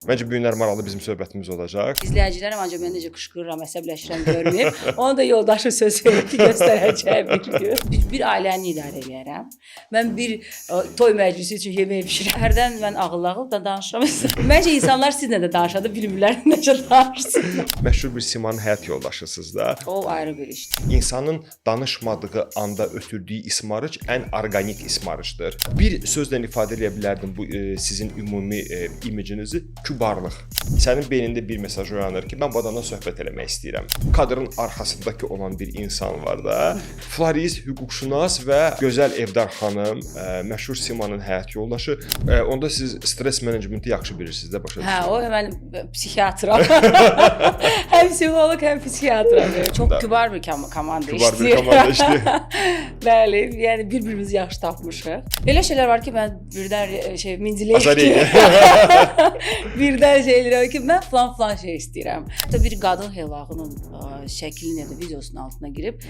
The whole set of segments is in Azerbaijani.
Məncə bu günlər maraqlı bizim söhbətimiz olacaq. İzləyicilərim ancaq mən necə qışqırıram, əsəbləşirəm görməyib. Onu da yoldaşı söz verib ki, göstərəcəyim bir gün. Bir ailəni idarə edərəm. Mən bir toy məclisi üçün yemək bişirəm. Hərdən mən ağıl-ağıl da danışıram. Məncə insanlar sizinlə də danışanda bilmirlər necə danışırsınlar. Məşhur bir simanın həyat yoldaşısınız da. O ayrı bir işdir. İnsanın danışmadığı anda ötürdüyü ismarıc ən orqanik ismarıcdır. Bir sözlə ifadə edə bilərdim bu sizin ümumi imicinizi. Kübarlıq. Sənin beynində bir mesaj uyanır ki, mən bu adamla söhbət eləmək istəyirəm. Kadrın arxasındakı olan bir insan var da. Floriz, hüquqşünas və gözəl Evdar xanım, məşhur simanın həyat yoldaşı. Onda siz stres menecmenti yaxşı bilirsiniz də, başa düşürsünüz. Hə, o mən psixiatram. Həm psixoloq, həm psixiatram. Çox kübar bir komanda işləyir. Kübar bir komanda işləyir. Bəli, yəni bir-birimizi yaxşı tapmışıq. Elə şeylər var ki, mən birdən minciləyib Azariyyə. Birdən şey eləyirəm ki, mən falan şey istəyirəm. Hətta bir qadın helağının şəklini ya da videosunun altına girib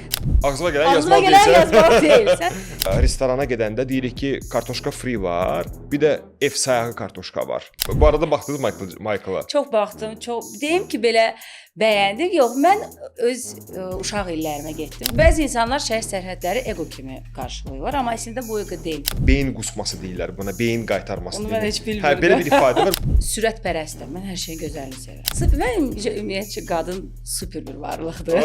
Ağzıma gələn ağzıma yazmalı gələn deyilsən. yazmalı deyilsən. Restorana gedəndə deyirik ki, kartoşka free var, bir də ev sayağı kartoşka var. Bu arada baxdınız Michael-a? Çox baxdım, deyim ki, belə bəyəndim. Yox, mən öz uşaq illərimə getdim. Bəzi insanlar şəxs sərhədləri ego kimi qarşılayırlar, amma əslində bu ego deyil. Beyin qusması deyirlər buna, beyin qaytarması Onu deyirlər. mən heç bilmirdim. Hə, belə bir ifadə var. Sürətpərəstəm, mən hər şeyin gözəlini sevirəm. Mənim ümumiyyətcə qadın super bir varlıqdır.